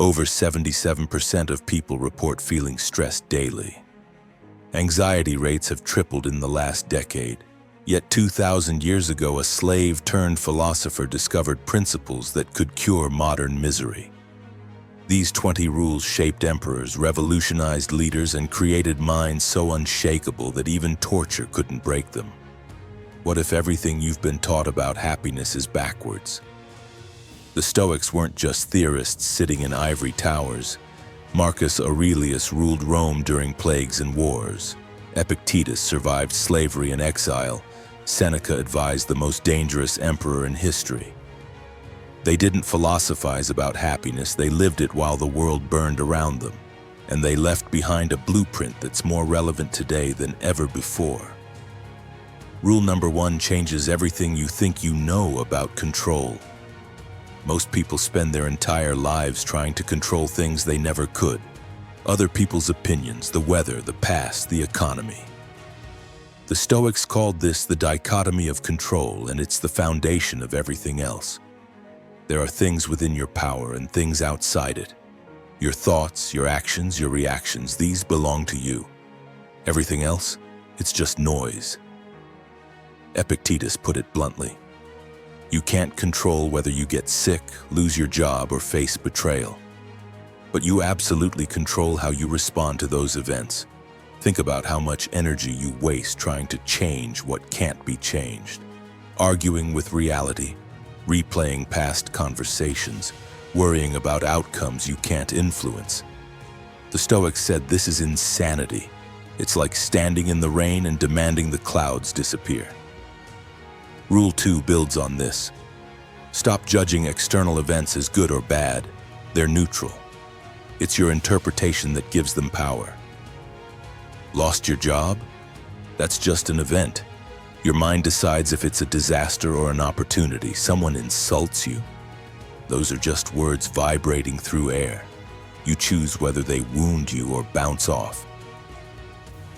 Over 77% of people report feeling stressed daily. Anxiety rates have tripled in the last decade. Yet 2,000 years ago, a slave-turned-philosopher discovered principles that could cure modern misery. These 20 rules shaped emperors, revolutionized leaders, and created minds so unshakable that even torture couldn't break them. What if everything you've been taught about happiness is backwards? The Stoics weren't just theorists sitting in ivory towers. Marcus Aurelius ruled Rome during plagues and wars. Epictetus survived slavery and exile. Seneca advised the most dangerous emperor in history. They didn't philosophize about happiness, they lived it while the world burned around them. And they left behind a blueprint that's more relevant today than ever before. Rule number 1 changes everything you think you know about control. Most people spend their entire lives trying to control things they never could. Other people's opinions, the weather, the past, the economy. The Stoics called this the dichotomy of control, and it's the foundation of everything else. There are things within your power and things outside it. Your thoughts, your actions, your reactions, these belong to you. Everything else, it's just noise. Epictetus put it bluntly. You can't control whether you get sick, lose your job, or face betrayal. But you absolutely control how you respond to those events. Think about how much energy you waste trying to change what can't be changed. Arguing with reality, replaying past conversations, worrying about outcomes you can't influence. The Stoics said this is insanity. It's like standing in the rain and demanding the clouds disappear. Rule 2 builds on this. Stop judging external events as good or bad. They're neutral. It's your interpretation that gives them power. Lost your job? That's just an event. Your mind decides if it's a disaster or an opportunity. Someone insults you? Those are just words vibrating through air. You choose whether they wound you or bounce off.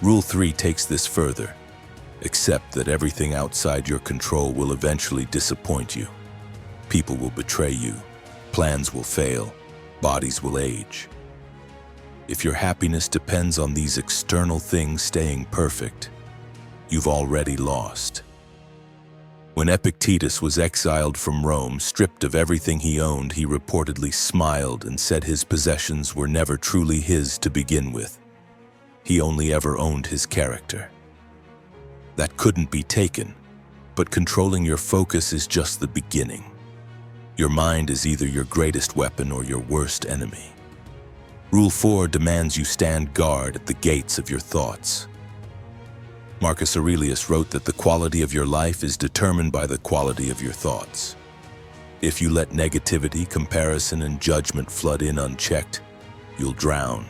Rule 3 takes this further. Accept that everything outside your control will eventually disappoint you. People will betray you. Plans will fail. Bodies will age. If your happiness depends on these external things staying perfect, you've already lost. When Epictetus was exiled from Rome, stripped of everything he owned, he reportedly smiled and said his possessions were never truly his to begin with. He only ever owned his character. That couldn't be taken, but controlling your focus is just the beginning. Your mind is either your greatest weapon or your worst enemy. Rule 4 demands you stand guard at the gates of your thoughts. Marcus Aurelius wrote that the quality of your life is determined by the quality of your thoughts. If you let negativity, comparison, and judgment flood in unchecked, you'll drown.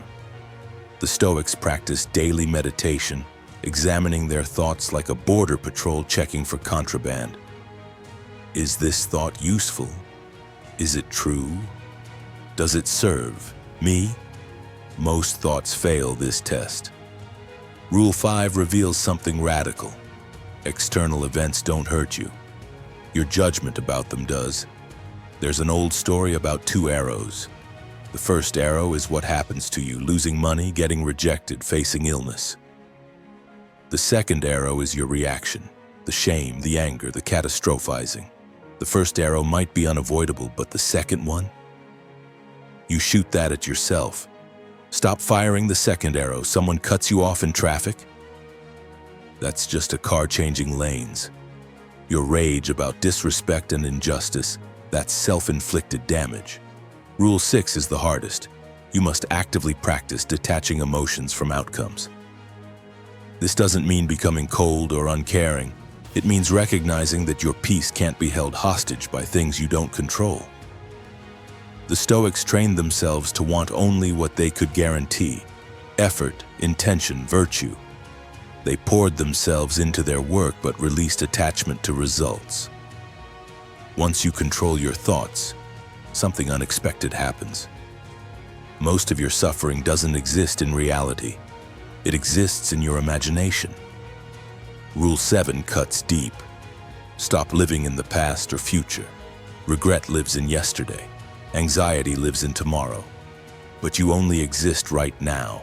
The Stoics practiced daily meditation, examining their thoughts like a border patrol checking for contraband. Is this thought useful? Is it true? Does it serve me? Most thoughts fail this test. Rule 5 reveals something radical. External events don't hurt you. Your judgment about them does. There's an old story about 2 arrows. The first arrow is what happens to you, losing money, getting rejected, facing illness. The second arrow is your reaction, the shame, the anger, the catastrophizing. The first arrow might be unavoidable, but the second one? You shoot that at yourself. Stop firing the second arrow. Someone cuts you off in traffic? That's just a car changing lanes. Your rage about disrespect and injustice, that's self-inflicted damage. Rule 6 is the hardest. You must actively practice detaching emotions from outcomes. This doesn't mean becoming cold or uncaring. It means recognizing that your peace can't be held hostage by things you don't control. The Stoics trained themselves to want only what they could guarantee: effort, intention, virtue. They poured themselves into their work but released attachment to results. Once you control your thoughts, something unexpected happens. Most of your suffering doesn't exist in reality. It exists in your imagination. Rule 7 cuts deep. Stop living in the past or future. Regret lives in yesterday. Anxiety lives in tomorrow. but you only exist right now,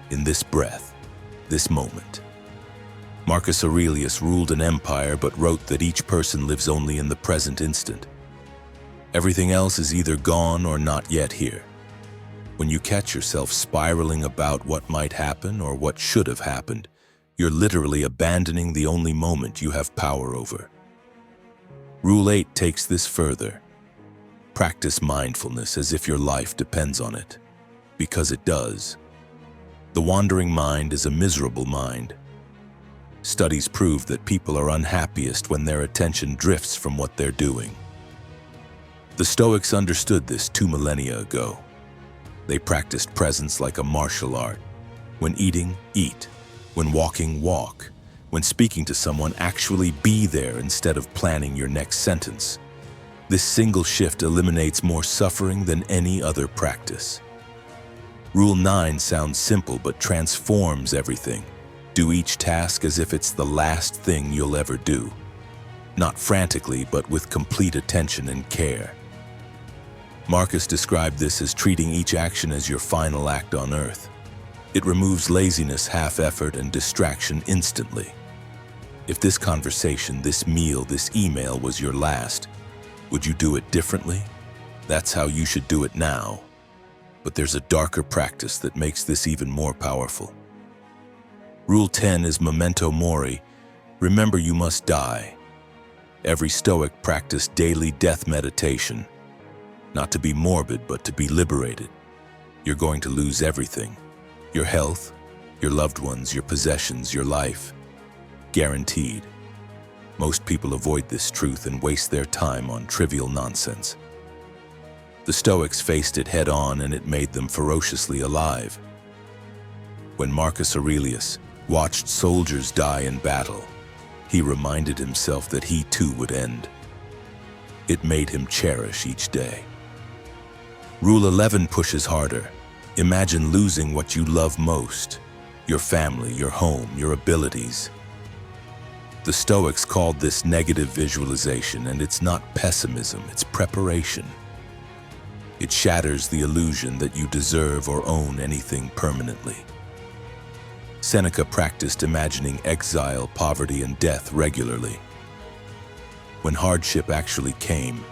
in this breath, this moment. Marcus Aurelius ruled an empire but wrote that each person lives only in the present instant. Everything else is either gone or not yet here. When you catch yourself spiraling about what might happen or what should have happened, you're literally abandoning the only moment you have power over. Rule 8 takes this further. Practice mindfulness as if your life depends on it, because it does. The wandering mind is a miserable mind. Studies prove that people are unhappiest when their attention drifts from what they're doing. The Stoics understood this 2 millennia ago. They practiced presence like a martial art. When eating, eat. When walking, walk. When speaking to someone, actually be there instead of planning your next sentence. This single shift eliminates more suffering than any other practice. Rule 9 sounds simple but transforms everything. Do each task as if it's the last thing you'll ever do. Not frantically, but with complete attention and care. Marcus described this as treating each action as your final act on earth. It removes laziness, half-effort, and distraction instantly. If this conversation, this meal, this email was your last, would you do it differently? That's how you should do it now. But there's a darker practice that makes this even more powerful. Rule 10 is memento mori. Remember you must die. Every Stoic practiced daily death meditation. Not to be morbid, but to be liberated. You're going to lose everything. Your health, your loved ones, your possessions, your life. Guaranteed. Most people avoid this truth and waste their time on trivial nonsense. The Stoics faced it head-on, and it made them ferociously alive. When Marcus Aurelius watched soldiers die in battle, he reminded himself that he too would end. It made him cherish each day. Rule 11 pushes harder. Imagine losing what you love most: your family, your home, your abilities. The Stoics called this negative visualization, and it's not pessimism, it's preparation. It shatters the illusion that you deserve or own anything permanently. Seneca practiced imagining exile, poverty, and death regularly. When hardship actually came,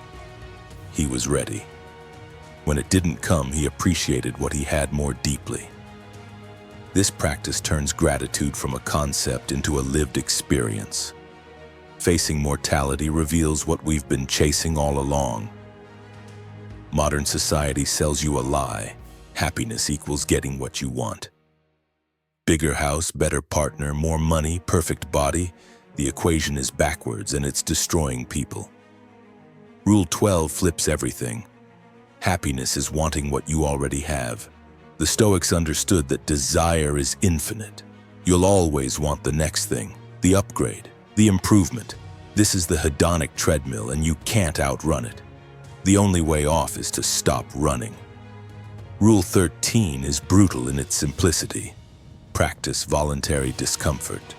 he was ready. When it didn't come, he appreciated what he had more deeply. This practice turns gratitude from a concept into a lived experience. Facing mortality reveals what we've been chasing all along. Modern society sells you a lie. Happiness equals getting what you want. Bigger house, better partner, more money, perfect body. The equation is backwards, and it's destroying people. Rule 12 flips everything. Happiness is wanting what you already have. The Stoics understood that desire is infinite. You'll always want the next thing, the upgrade, the improvement. This is the hedonic treadmill, and you can't outrun it. The only way off is to stop running. Rule 13 is brutal in its simplicity. Practice voluntary discomfort.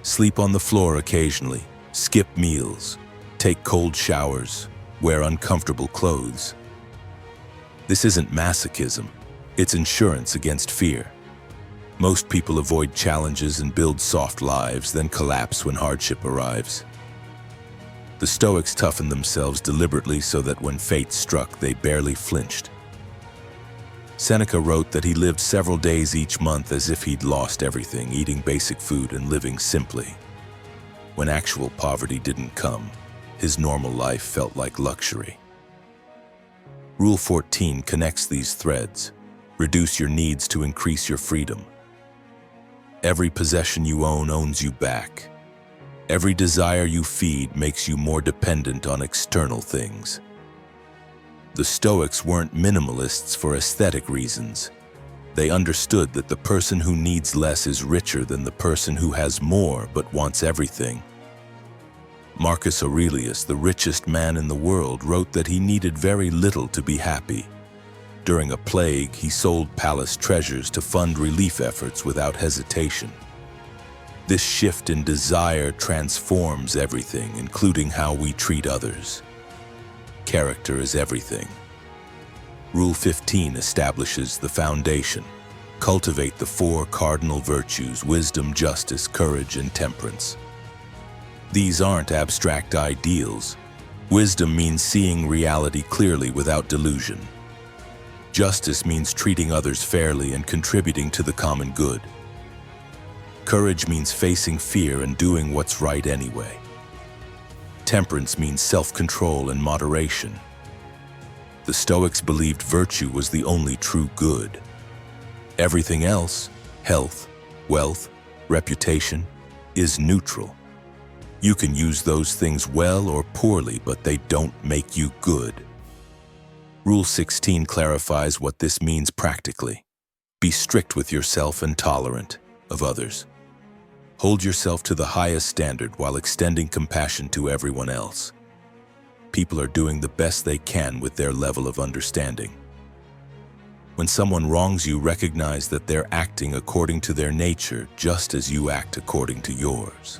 Sleep on the floor occasionally, skip meals, take cold showers, wear uncomfortable clothes. This isn't masochism, it's insurance against fear. Most people avoid challenges and build soft lives, then collapse when hardship arrives. The Stoics toughened themselves deliberately so that when fate struck, they barely flinched. Seneca wrote that he lived several days each month as if he'd lost everything, eating basic food and living simply. When actual poverty didn't come, his normal life felt like luxury. Rule 14 connects these threads. Reduce your needs to increase your freedom. Every possession you own owns you back. Every desire you feed makes you more dependent on external things. The Stoics weren't minimalists for aesthetic reasons. They understood that the person who needs less is richer than the person who has more but wants everything. Marcus Aurelius, the richest man in the world, wrote that he needed very little to be happy. During a plague, he sold palace treasures to fund relief efforts without hesitation. This shift in desire transforms everything, including how we treat others. Character is everything. Rule 15 establishes the foundation. Cultivate the four cardinal virtues: wisdom, justice, courage, and temperance. These aren't abstract ideals. Wisdom means seeing reality clearly without delusion. Justice means treating others fairly and contributing to the common good. Courage means facing fear and doing what's right anyway. Temperance means self-control and moderation. The Stoics believed virtue was the only true good. Everything else, health, wealth, reputation, is neutral. You can use those things well or poorly, but they don't make you good. Rule 16 clarifies what this means practically. Be strict with yourself and tolerant of others. Hold yourself to the highest standard while extending compassion to everyone else. People are doing the best they can with their level of understanding. When someone wrongs you, recognize that they're acting according to their nature, just as you act according to yours.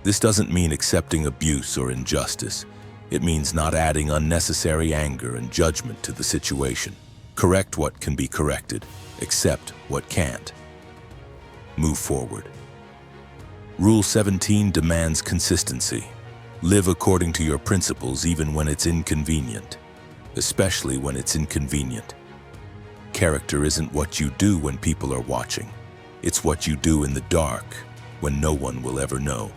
This doesn't mean accepting abuse or injustice. It means not adding unnecessary anger and judgment to the situation. Correct what can be corrected, accept what can't. Move forward. Rule 17 demands consistency. Live according to your principles even when it's inconvenient, especially when it's inconvenient. Character isn't what you do when people are watching. It's what you do in the dark, when no one will ever know.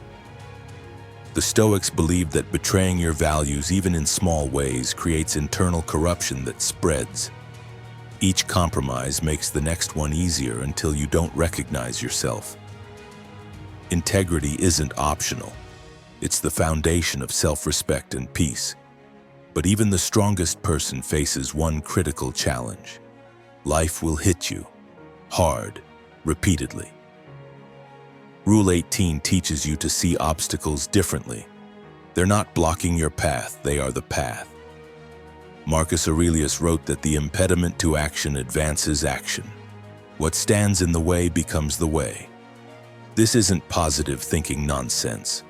The Stoics believed that betraying your values, even in small ways, creates internal corruption that spreads. Each compromise makes the next one easier until you don't recognize yourself. Integrity isn't optional. It's the foundation of self-respect and peace. But even the strongest person faces one critical challenge. Life will hit you, hard, repeatedly. Rule 18 teaches you to see obstacles differently. They're not blocking your path, they are the path. Marcus Aurelius wrote that the impediment to action advances action. What stands in the way becomes the way. This isn't positive thinking nonsense.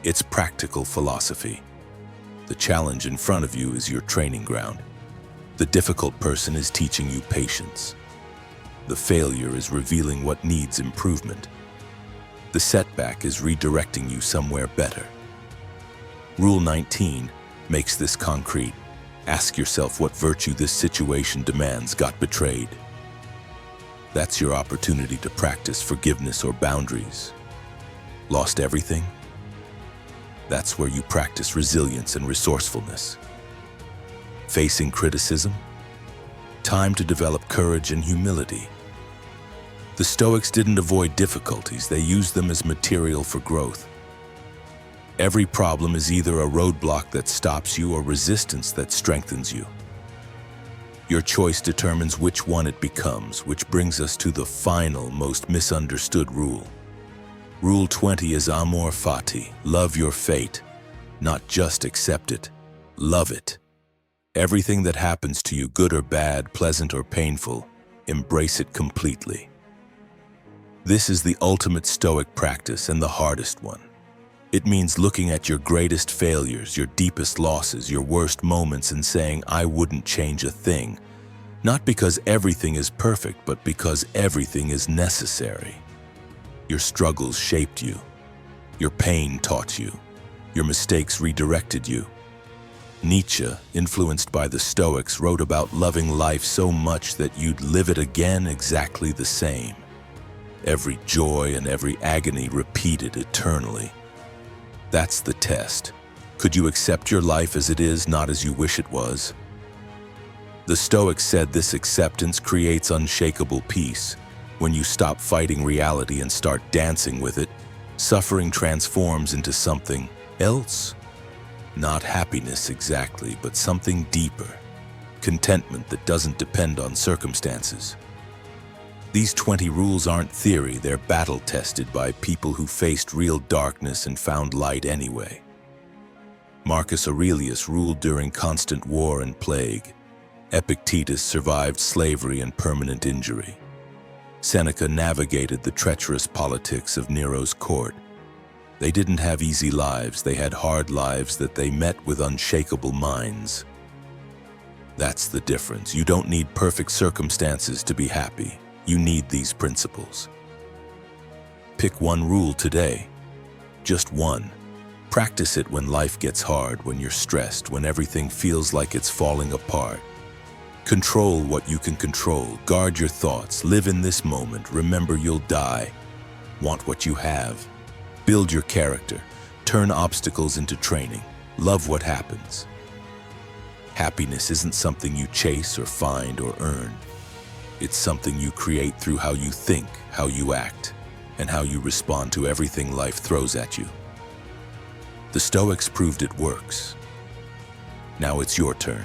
It's practical philosophy. The challenge in front of you is your training ground. The difficult person is teaching you patience. The failure is revealing what needs improvement. The setback is redirecting you somewhere better. Rule 19 makes this concrete. Ask yourself what virtue this situation demands got betrayed. That's your opportunity to practice forgiveness or boundaries. Lost everything? That's where you practice resilience and resourcefulness. Facing criticism? Time to develop courage and humility. The Stoics didn't avoid difficulties, they used them as material for growth. Every problem is either a roadblock that stops you or resistance that strengthens you. Your choice determines which one it becomes, which brings us to the final, most misunderstood rule. Rule 20 is amor fati, love your fate. Not just accept it, love it. Everything that happens to you, good or bad, pleasant or painful, embrace it completely. This is the ultimate Stoic practice and the hardest one. It means looking at your greatest failures, your deepest losses, your worst moments and saying, I wouldn't change a thing. Not because everything is perfect, but because everything is necessary. Your struggles shaped you. Your pain taught you. Your mistakes redirected you. Nietzsche, influenced by the Stoics, wrote about loving life so much that you'd live it again exactly the same. Every joy and every agony repeated eternally. That's the test. Could you accept your life as it is, not as you wish it was? The Stoics said this acceptance creates unshakable peace. When you stop fighting reality and start dancing with it, suffering transforms into something else. Not happiness exactly, but something deeper. Contentment that doesn't depend on circumstances. These 20 rules aren't theory, they're battle-tested by people who faced real darkness and found light anyway. Marcus Aurelius ruled during constant war and plague. Epictetus survived slavery and permanent injury. Seneca navigated the treacherous politics of Nero's court. They didn't have easy lives, they had hard lives that they met with unshakable minds. That's the difference. You don't need perfect circumstances to be happy. You need these principles. Pick one rule today. Just one. Practice it when life gets hard, when you're stressed, when everything feels like it's falling apart. Control what you can control. Guard your thoughts. Live in this moment. Remember you'll die. Want what you have. Build your character. Turn obstacles into training. Love what happens. Happiness isn't something you chase or find or earn. It's something you create through how you think, how you act, and how you respond to everything life throws at you. The Stoics proved it works. Now it's your turn.